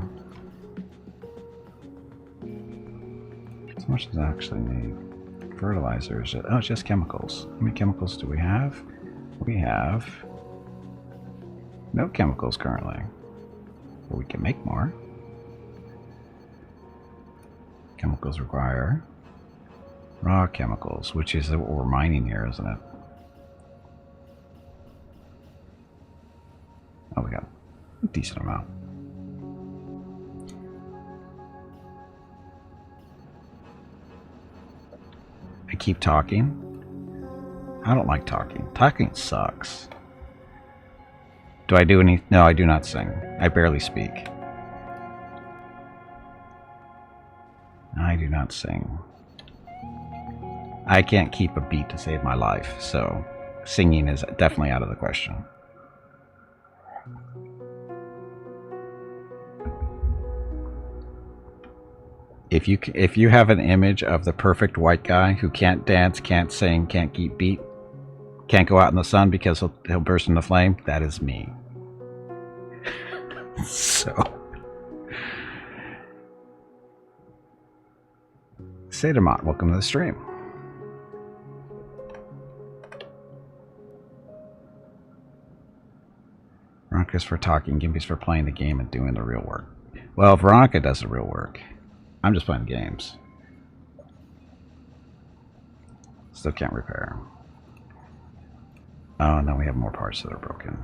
So much does it actually need? Fertilizers. Oh, it's just chemicals. How many chemicals do we have? We have no chemicals currently. But we can make more. Chemicals require raw chemicals, which is what we're mining here, isn't it? Oh, we got a decent amount. I keep talking. I don't like talking. Talking sucks. Do I do any? No, I do not sing. I barely speak. I do not sing. I can't keep a beat to save my life, so singing is definitely out of the question. If you have an image of the perfect white guy who can't dance, can't sing, can't keep beat, can't go out in the sun because he'll burst into flame, that is me. So, Sadamot, welcome to the stream. Veronica's for talking, Gimpy's for playing the game and doing the real work. Well, Veronica does the real work. I'm just playing games. Still can't repair. Oh, and then we have more parts that are broken.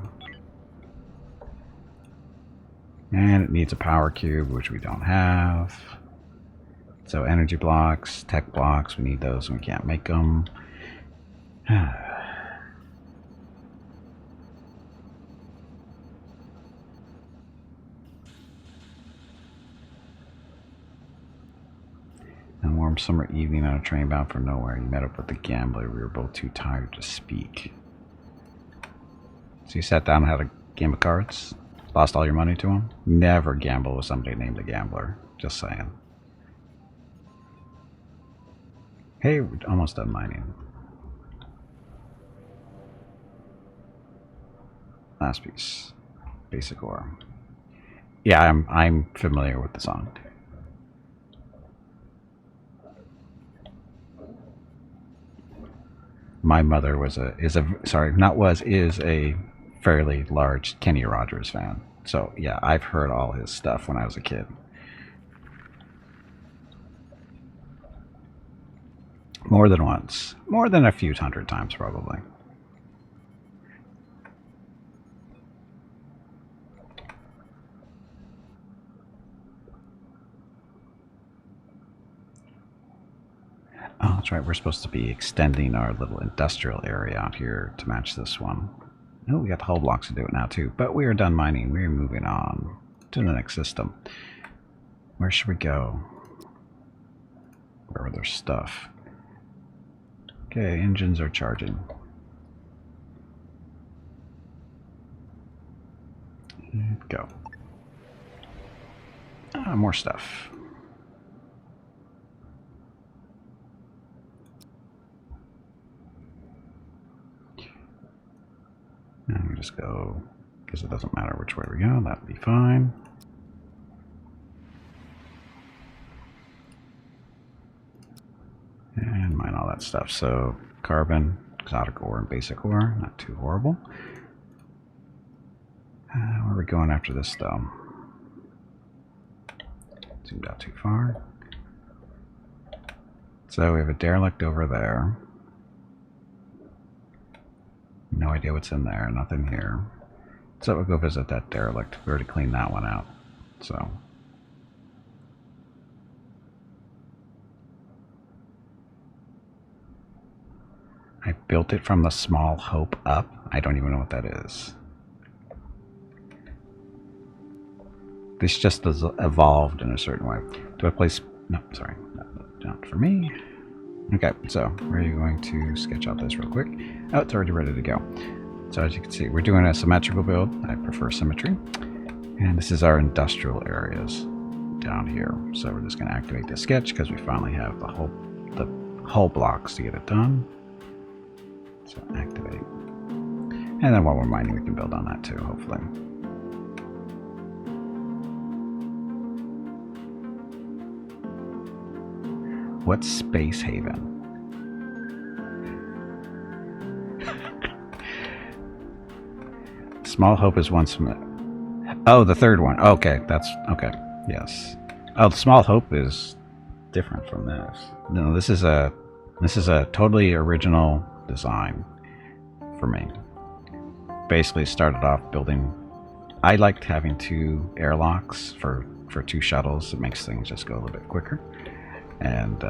And it needs a power cube, which we don't have. So energy blocks, tech blocks, we need those and we can't make them. And warm summer evening on a train bound for nowhere, you met up with the gambler. We were both too tired to speak. So you sat down and had a game of cards? Lost all your money to him? Never gamble with somebody named a gambler. Just saying. Hey, we're almost done mining. Last piece. Basic ore. Yeah, I'm familiar with the song. My mother is a fairly large Kenny Rogers fan. So yeah, I've heard all his stuff when I was a kid. More than once. More than a few hundred times probably. Oh, that's right. We're supposed to be extending our little industrial area out here to match this one. Oh, we got the hull blocks to do it now too. But we are done mining. We're moving on to the next system. Where should we go? Where there's stuff. Okay, engines are charging. Go. Ah, more stuff. And we just go, because it doesn't matter which way we go, that'd be fine. And mine all that stuff. So carbon, exotic ore, and basic ore, not too horrible. Where are we going after this though? Zoomed out too far. So we have a derelict over there. No idea what's in there, nothing here. So we'll go visit that derelict. We already cleaned that one out. So I built it from the Small Hope up. I don't even know what that is. This just has evolved in a certain way. Do I place... No, sorry. Not for me. Okay, so we're going to sketch out this real quick. Oh, it's already ready to go. So as you can see, we're doing a symmetrical build. I prefer symmetry. And this is our industrial areas. down here. So we're just going to activate the sketch because we finally have the hull blocks to get it done. So activate. And then while we're mining, we can build on that too, hopefully. What's Space Haven? Small Hope is once. Oh, the third one. Okay, that's okay. Yes. Oh, Small Hope is different from this. No, this is a totally original design for me. Basically, started off building. I liked having 2 airlocks for 2 shuttles. It makes things just go a little bit quicker, and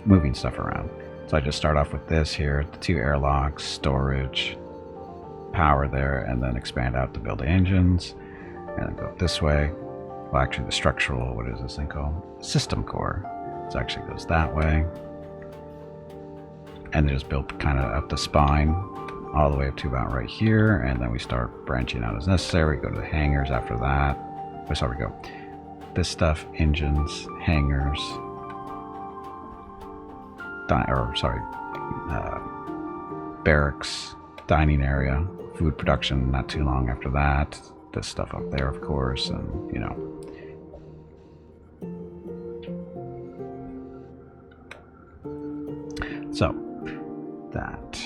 moving stuff around. So I just start off with this here, the 2 airlocks, storage, power there, and then expand out to build the engines, and then go this way. Well, actually, the structural, what is this thing called? System core. So it actually goes that way, and then just build kind of up the spine all the way up to about right here, and then we start branching out as necessary. We go to the hangars after that. Oh, sorry, we go this stuff: engines, hangars, barracks, dining area, food production. Not too long after that, this stuff up there, of course, and you know. So that.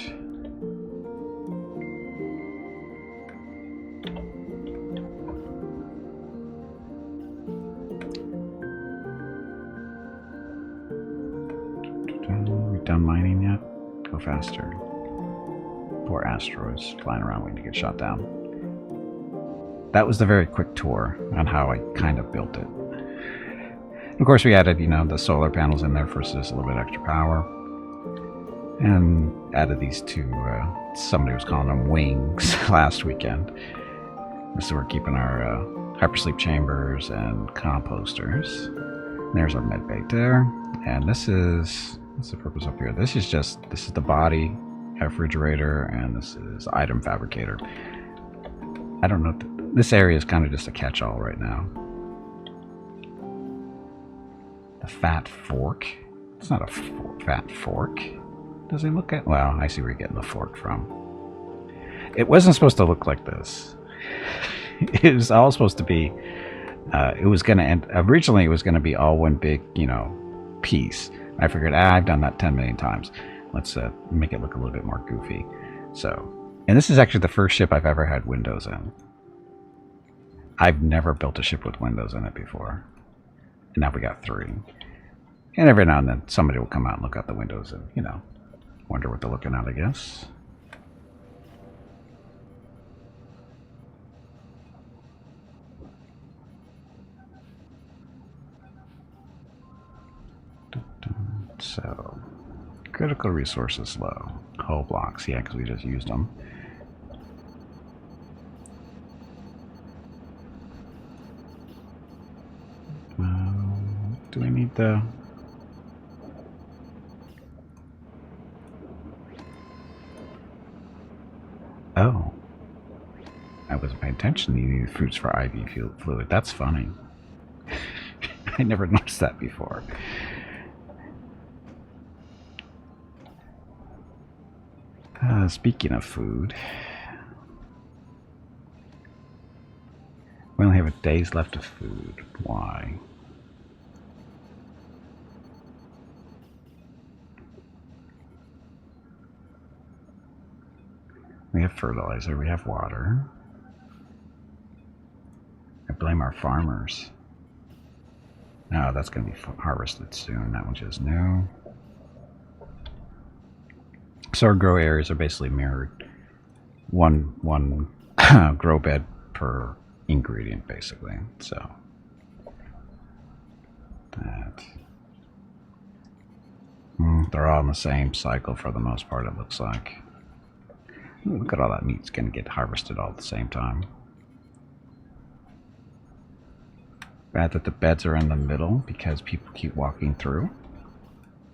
We done mining yet? Go faster. Poor asteroids flying around waiting to get shot down. That was the very quick tour on how I kind of built it. Of course, we added, you know, the solar panels in there for just a little bit extra power. And added these 2, somebody was calling them wings last weekend. So we're keeping our hypersleep chambers and composters. And there's our med bay there. And this is, what's the purpose up here? This is the body refrigerator, and this is item fabricator. I don't know, this area is kind of just a catch-all right now. The fat fork? It's not a fat fork. Does it look at? Well, I see where you're getting the fork from. It wasn't supposed to look like this. It was all supposed to be. It was going to end. Originally, it was going to be all one big, you know, piece. I figured, I've done that 10 million times. Let's make it look a little bit more goofy. So, and this is actually the first ship I've ever had windows in. I've never built a ship with windows in it before. And now we got 3. And every now and then, somebody will come out and look out the windows and, you know, wonder what they're looking at, I guess. So, critical resources low. Hull blocks, yeah, because we just used them. Do we need the... Oh. I wasn't paying attention. You need fruits for IV fluid. That's funny. I never noticed that before. Speaking of food, we only have a day's left of food. Why? We have fertilizer, we have water. I blame our farmers. No, that's going to be harvested soon. That one just new. So our grow areas are basically mirrored. One grow bed per ingredient, basically. So that they're all in the same cycle for the most part, it looks like. Ooh, look at all that meat's going to get harvested all at the same time. Bad that the beds are in the middle because people keep walking through.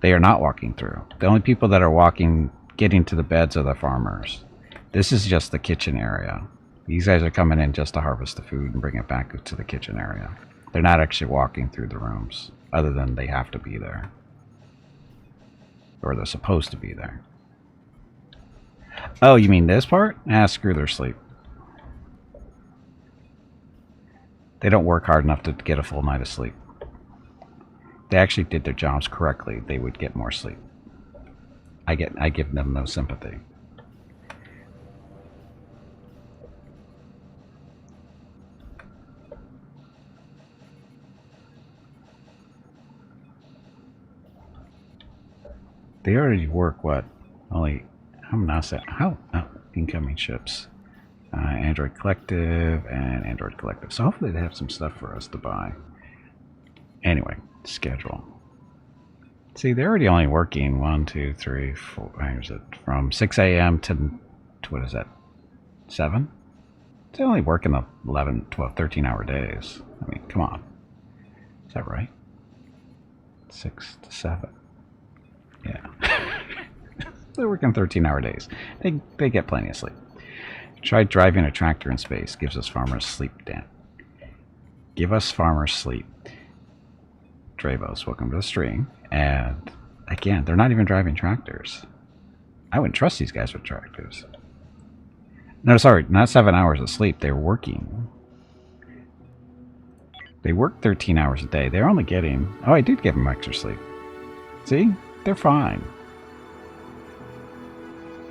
They are not walking through. The only people that are getting to the beds are the farmers. This is just the kitchen area. These guys are coming in just to harvest the food and bring it back to the kitchen area. They're not actually walking through the rooms, other than they have to be there. Or they're supposed to be there. Oh, you mean this part? Ah, screw their sleep. They don't work hard enough to get a full night of sleep. If they actually did their jobs correctly, they would get more sleep. I give them no sympathy. They already work what? Only I'm not saying how incoming ships. Android Collective and Android Collective. So hopefully they have some stuff for us to buy. Anyway, schedule. See, they're already only working 1, 2, 3, 4. Where's it? From 6 a.m. to what is that? 7? They're only working 11, 12, 13-hour days. I mean, come on. Is that right? 6 to 7. Yeah. They're working 13-hour days. They get plenty of sleep. Try driving a tractor in space. Gives us farmers sleep, Dan. Give us farmers sleep. Dravos, welcome to the stream. And again, they're not even driving tractors. I wouldn't trust these guys with tractors. No, sorry, not 7 hours of sleep. They're working. They work 13 hours a day. They're only getting... Oh, I did give them extra sleep. See? They're fine.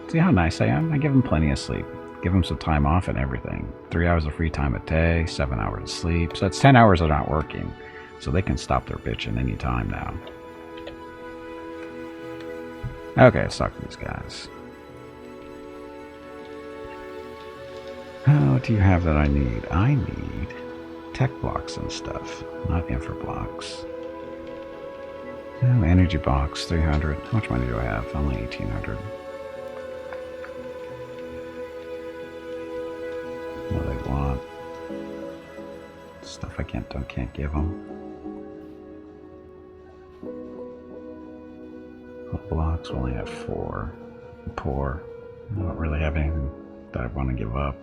See how nice I am? I give them plenty of sleep. Give them some time off and everything. 3 hours of free time a day, 7 hours of sleep. So that's 10 hours they're not working. So they can stop their bitching any time now. Okay, let's talk to these guys. Oh, what do you have that I need? I need tech blocks and stuff, not infra blocks. Oh, energy box, 300. How much money do I have? Only 1,800. What do they want? Stuff I can't give them. Blocks, we only have 4. Poor. I don't really have anything that I want to give up.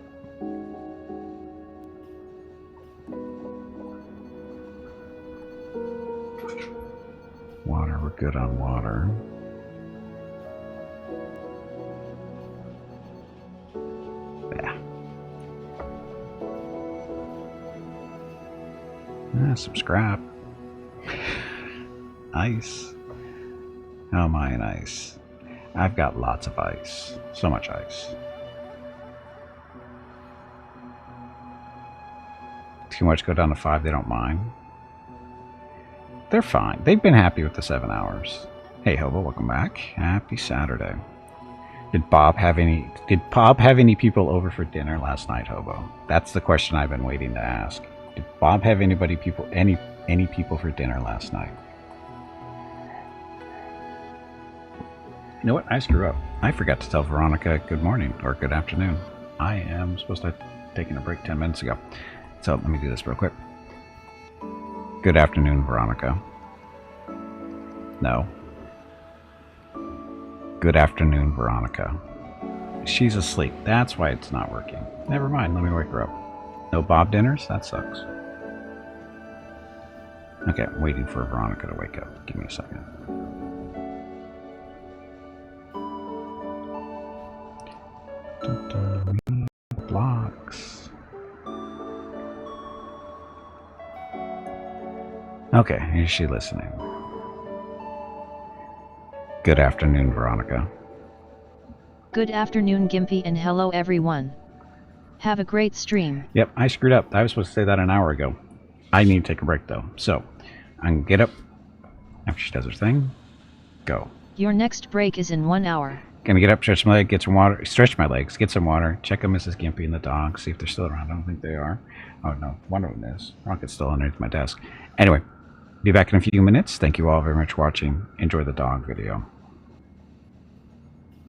Water, we're good on water. Yeah. Some scrap. Ice. Oh my, and ice. I've got lots of ice. So much ice. Too much go down to 5, they don't mind. They're fine. They've been happy with the 7 hours. Hey Hobo, welcome back. Happy Saturday. Did Bob have any people over for dinner last night, Hobo? That's the question I've been waiting to ask. Did Bob have any people for dinner last night? You know what? I screw up. I forgot to tell Veronica good morning or good afternoon. I am supposed to have taken a break 10 minutes ago. So let me do this real quick. Good afternoon, Veronica. No. Good afternoon, Veronica. She's asleep. That's why it's not working. Never mind. Let me wake her up. No Bob dinners? That sucks. Okay, I'm waiting for Veronica to wake up. Give me a second. Blocks. Okay, is she listening? Good afternoon, Veronica. Good afternoon, Gimpy, and hello everyone. Have a great stream. Yep, I screwed up. I was supposed to say that an hour ago. I need to take a break though. So, I'm gonna get up after she does her thing. Go. Your next break is in 1 hour. Gonna get up, stretch my leg, get some water, stretch my legs, get some water, check on Mrs. Gimpy and the dog, see if they're still around. I don't think they are. Oh no, one of them is. Rocket's still underneath my desk. Anyway, be back in a few minutes. Thank you all very much for watching. Enjoy the dog video.